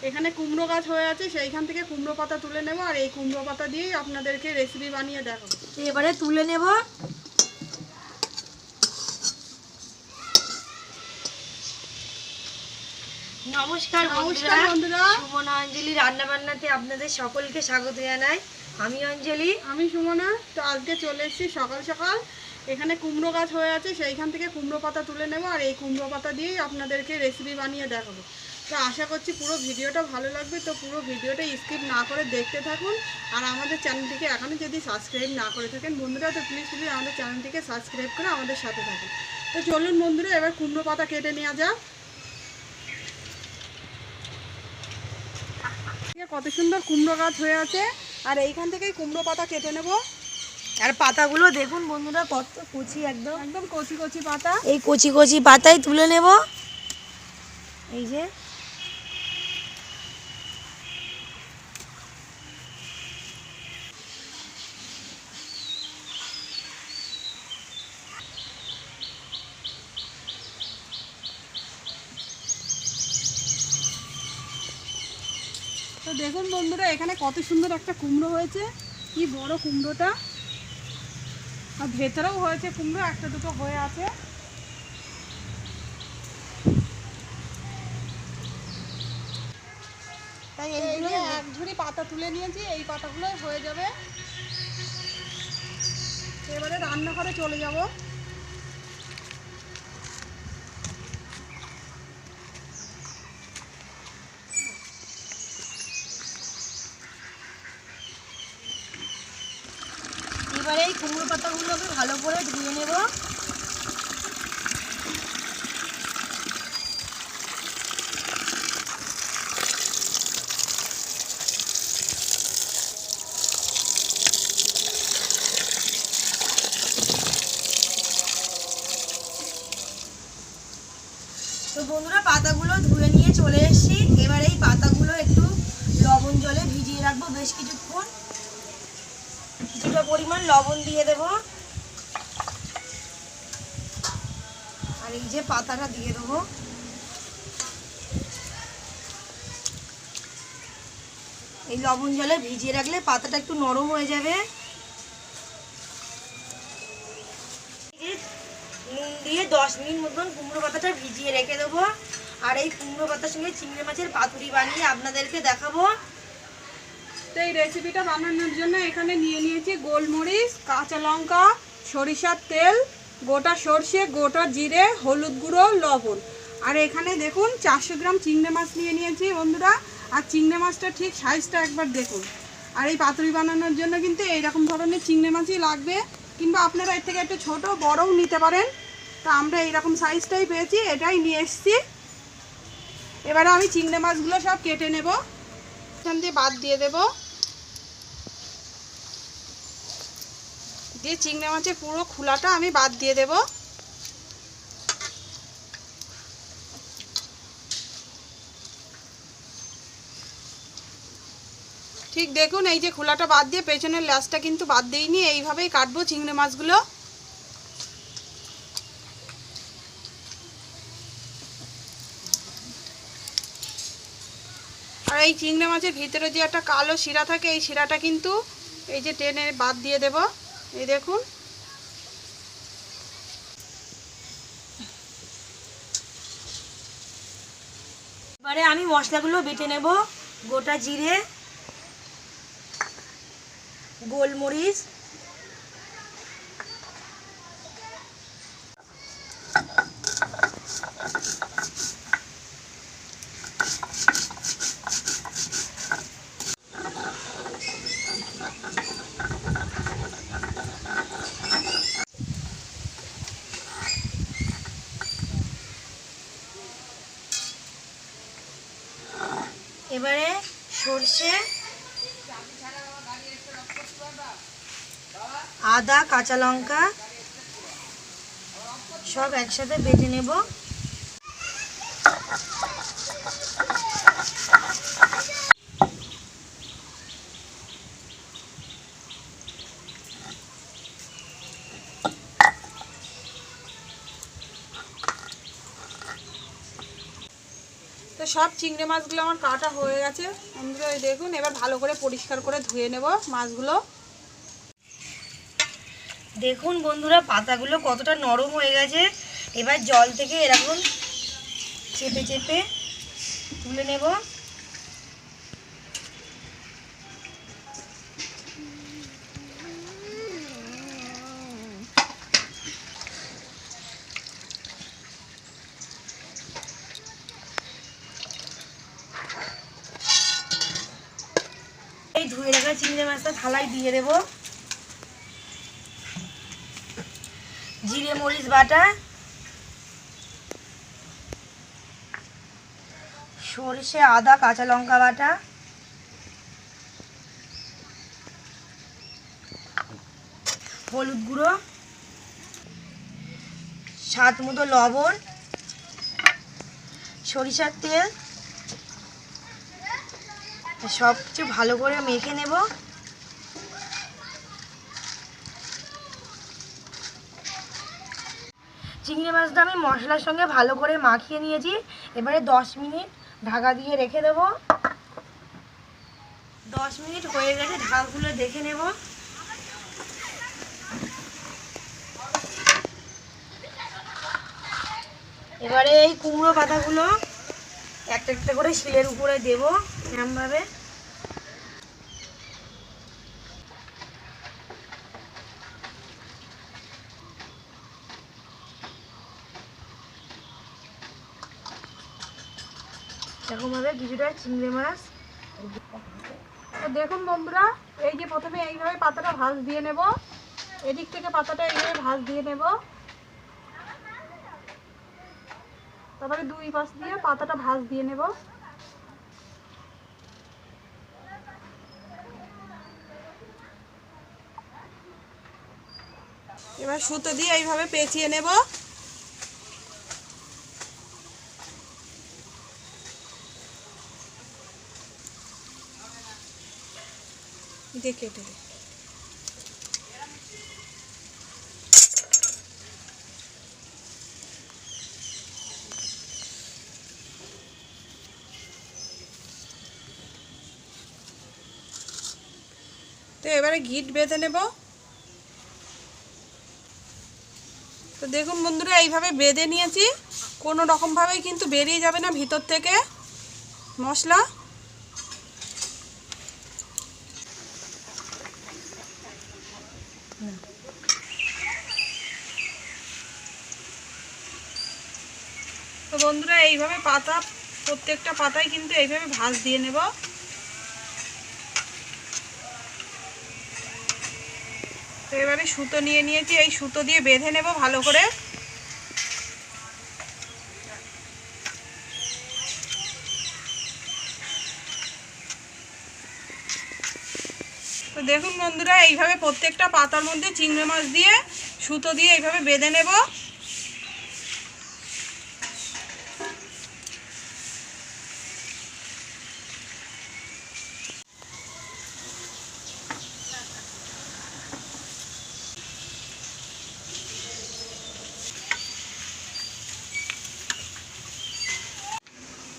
এখানে কুমড়ো গাছ হয়ে আছে, সেইখান থেকে কুমড়ো পাতা তুলে নেব আর এই কুমড়ো পাতা দিয়েই আপনাদেরকে রেসিপি বানিয়ে দেখাবো। এবারে তুলে নেব। নমস্কার বন্ধুরা, সুমনা অঞ্জলি রান্নাবান্নাতে আপনাদের সকলকে স্বাগত জানাই। আমি অঞ্জলি, আমি সুমনা। তো আজকে চলে এসেছি সকাল সকাল। এখানে কুমড়ো গাছ হয়ে আছে, সেইখান থেকে কুমড়ো পাতা তুলে নেব আর এই কুমড়ো পাতা দিয়েই আপনাদেরকে রেসিপি বানিয়ে দেখাবো। তো আশা করছি পুরো ভিডিওটা ভালো লাগবে, তো পুরো ভিডিওটা স্কিপ না করে দেখতে থাকুন। আর আমাদের চ্যানেলটিকে এখনও যদি সাবস্ক্রাইব না করে থাকেন বন্ধুরা, তো প্লিজ আমাদের চ্যানেলটিকে সাবস্ক্রাইব করে আমাদের সাথে থাকুন। তো চলুন বন্ধুরা, এবার কুমড়ো পাতা কেটে নেওয়া যাক। কত সুন্দর কুমড়ো গাছ হয়ে আছে, আর এইখান থেকেই কুমড়ো পাতা কেটে নেব। আর পাতাগুলো দেখুন বন্ধুরা, কত কচি, একদম একদম কচি কচি পাতা। এই কচি কচি পাতাই তুলে নেব। এই যে তো দেখুন বন্ধুরা, এখানে কত সুন্দর একটা কুমড়ো হয়েছে, কি বড় কুমড়োটা, আর ভেতরেও হয়েছে কুমড়ো, একটা দুটো হয়ে আছে। তাই এইগুলো এক ঝুড়ি পাতা তুলে নিয়েছি, এই পাতাগুলো হয়ে যাবে। এবারে রান্নাঘরে চলে যাব। এবারে এই কুমড়ো পাতাগুলোকে ভালো করে ধুয়ে নেব। তো বন্ধুরা, পাতাগুলো ধুয়ে নিয়ে চলে এসেছি। এবার এই পাতাগুলো একটু লবণ জলে ভিজিয়ে রাখবো বেশ কিছুক্ষণ। কিছুটা পরিমাণ লবণ দিয়ে দেব, আর এই যে পাতাটা দিয়ে দেবো। এই লবণ জলে ভিজিয়ে রাখলে পাতাটা একটু নরম হয়ে যাবে। নুন দিয়ে 10 মিনিট মতন কুমড়ো পাতাটা ভিজিয়ে রেখে দেবো। আর এই কুমড়ো পাতার সঙ্গে চিংড়ি মাছের পাতুরি বানিয়ে আপনাদেরকে দেখাবো। তো এই রেসিপিটা বানানোর জন্য এখানে নিয়ে নিয়েছি গোলমরিচ, কাঁচা লঙ্কা, সরিষার তেল, গোটা সর্ষে, গোটা জিরে, হলুদ গুঁড়ো, লবণ। আর এখানে দেখুন 400 গ্রাম চিংড়ি মাছ নিয়ে নিয়েছি বন্ধুরা। আর চিংড়ি মাছটা ঠিক সাইজটা একবার দেখুন। আর এই পাতুরি বানানোর জন্য কিন্তু এইরকম ধরনের চিংড়ি মাছই লাগবে, কিংবা আপনারা এর থেকে একটু ছোটো বড়ও নিতে পারেন। তা আমরা এইরকম সাইজটাই পেয়েছি, এটাই নিয়ে এসেছি। এবারে আমি চিংড়ি মাছগুলো সব কেটে নেব, এখান দিয়ে বাদ দিয়ে দেব। দিয়ে চিংড়ি মাছের পুরো খোলাটা আমি বাদ দিয়ে দেব। ঠিক দেখুন, এই যে খোলাটা বাদ দিয়ে পেছনের ল্যাসটা কিন্তু বাদ দিইনি, এইভাবেই কাটবো চিংড়ি মাছগুলো। আর এই চিংড়ি মাছের ভিতরে যে একটা কালো শিরা থাকে, এই শিরাটা কিন্তু এই যে টেনে বাদ দিয়ে দেব। এই দেখুন। এবারে আমি মশলাগুলো বেটে নেব। গোটা জিরে, গোলমরিচ, এবারে সর্ষে, আদা, কাঁচা লঙ্কা সব একসাথে বেটে নেব। তো সব চিংড়ি মাছগুলো আমার কাটা হয়ে গেছে বন্ধুরা, এই দেখুন। এবার ভালো করে পরিষ্কার করে ধুয়ে নেব মাছগুলো। দেখুন বন্ধুরা, পাতাগুলো কতটা নরম হয়ে গেছে। এবার জল থেকে এরকম চেপে চেপে তুলে নেব। এই ধুয়ে রাখা চিংড়ি মাছটা থালায় দিয়ে দেব। জিরে মরিচ বাটা, সরষে আদা কাঁচা লঙ্কা বাটা, হলুদ গুঁড়ো, স্বাদ মতো লবণ, সরিষার তেল, সব কিছু ভালো করে মেখে নেব। চিংড়ি মাছটা আমি মশলার সঙ্গে ভালো করে মাখিয়ে নিয়েছি। এবারে 10 মিনিট ঢাকা দিয়ে রেখে দেব। 10 মিনিট হয়ে গেছে, ঢাকগুলো দেখে নেব। এবারে এই কুমড়ো পাতাগুলো একটা একটা করে শিলের উপরে দেব এরকমভাবে। এরকমভাবে কিছুটা চিংড়ি মাছ। তো দেখুন বন্ধুরা, এই যে প্রথমে এইভাবে পাতাটা ভাঁজ দিয়ে নেব, এদিক থেকে পাতাটা এইভাবে ভাঁজ দিয়ে নেব, তারপরে দুই পাশ দিয়ে পাতাটা ভাঁজ দিয়ে নেব। এবার সুতো দিয়ে এইভাবে পেঁচিয়ে নেব। দেখে দে। তো এবারে গিট বেঁধে নেব। তো দেখুন বন্ধুরা, এইভাবে বেঁধে নিয়েছি, কোনো রকমভাবেই কিন্তু বেরিয়ে যাবে না ভিতর থেকে মশলা। তো বন্ধুরা, এইভাবে পাতা প্রত্যেকটা পাতায় কিন্তু এইভাবে ভাঁজ দিয়ে নেব। তো এবারে সুতো নিয়ে নিয়েছি, এই সুতো দিয়ে বেঁধে নেব ভালো করে। তো দেখুন বন্ধুরা, এইভাবে প্রত্যেকটা পাতার মধ্যে চিংড়ি মাছ দিয়ে সুতো দিয়ে এইভাবে বেঁধে নেব।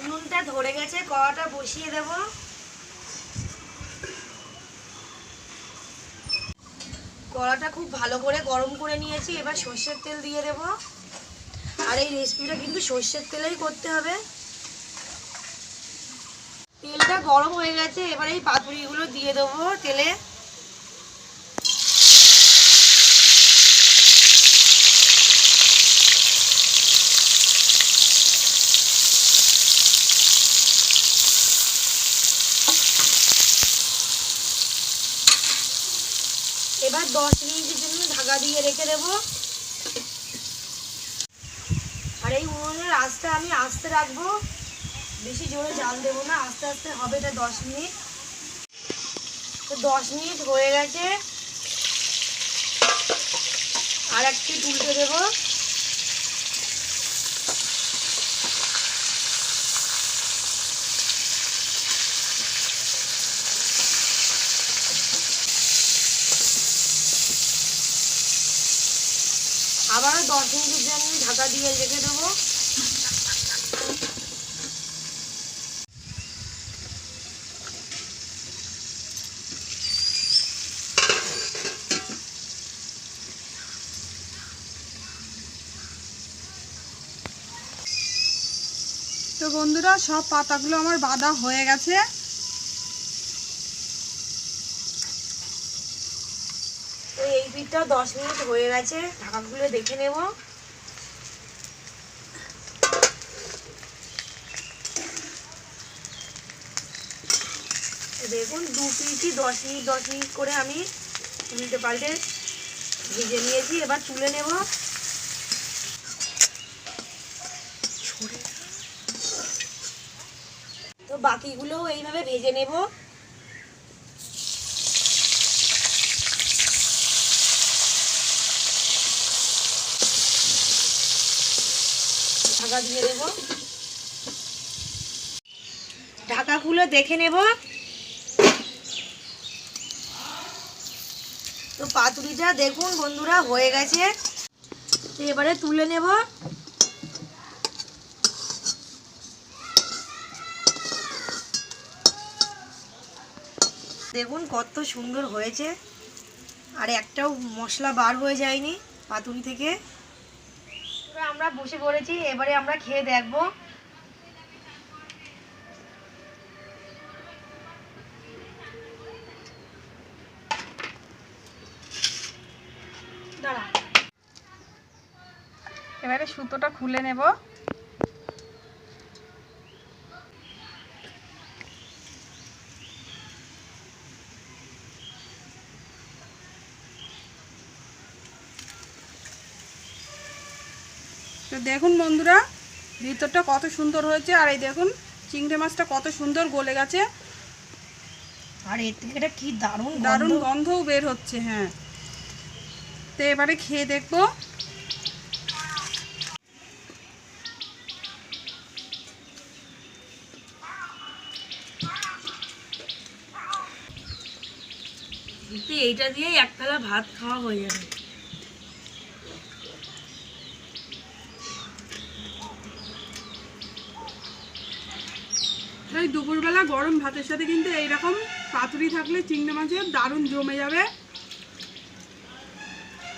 উনুনটা ধরে গেছে, কড়াটা বসিয়ে দেব। কড়াটা খুব ভালো করে গরম করে নিয়েছি। এবার সর্ষের তেল দিয়ে দেব। আর এই রেসিপিটা কিন্তু সর্ষের তেলেই করতে হবে। তেলটা গরম হয়ে গেছে, এবার এই পাতুরিগুলো দিয়ে দেবো তেলে। এবার 10 মিনিটের জন্য ঢাকা দিয়ে রেখে দেব। আর এই উনুনের আঁচটা আমি আস্তে রাখবো, বেশি জোরে জাল দেবো না, আস্তে আস্তে হবে এটা 10 মিনিট। তো 10 মিনিট হয়ে গেছে, আর একটু তুলতে দেবো। আবারও 10 মিনিটের জন্য ঢাকা দিয়ে রেখে দেবো। বন্ধুরা সব পাতাগুলো আমার বাঁধা হয়ে গেছে। তো এই পিঠটা 10 মিনিট হয়ে গেছে, ঢাকা খুলে দেখে নেব। দেখুন 2 পিঠই 10 মিনিট করে আমি উল্টে পাল্টে ভেজে নিয়েছি। এবার তুলে নেব। তো বাকিগুলোও এইভাবে ভেজে নেব। ঢাকা দিয়ে দেব। ঢাকা খুলে দেখে নেব। তো পাতুরিটা দেখুন বন্ধুরা হয়ে গেছে। তো এবারে তুলে নেব। দেখুন কত সুন্দর হয়েছে, আর একটাও মশলা বার হয়ে যায়নি পাতুরি থেকে। আমরা বসে পড়েছি, এবারে আমরা খেয়ে দেখব। দাঁড়া, এবারে সুতোটা খুলে নেব। তো দেখুন বন্ধুরা ভিতরটা কত সুন্দর হয়েছে, আর এই দেখুন চিংড়ি মাছটা কত সুন্দর গলে গেছে, আর এর থেকে এটা কি দারুণ দারুণ গন্ধও বের হচ্ছে। হ্যাঁ, তো এবারে খেয়ে দেখবো। এইটা দিয়ে এক থালা ভাত খাওয়া হয়ে যাবে। এই দুপুরবেলা গরম ভাতের সাথে কিন্তু এইরকম পাতুরি থাকলে চিংড়ি মাছের দারুণ জমে যাবে।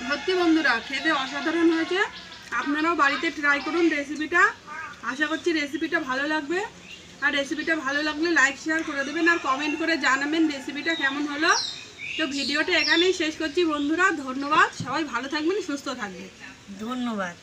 সত্যি বন্ধুরা খেতে অসাধারণ হয়েছে। আপনারাও বাড়িতে ট্রাই করুন রেসিপিটা। আশা করছি রেসিপিটা ভালো লাগবে, আর রেসিপিটা ভালো লাগলে লাইক শেয়ার করে দেবেন আর কমেন্ট করে জানাবেন রেসিপিটা কেমন হলো। তো ভিডিওটা এখানেই শেষ করছি বন্ধুরা, ধন্যবাদ। সবাই ভালো থাকবেন, সুস্থ থাকবেন। ধন্যবাদ।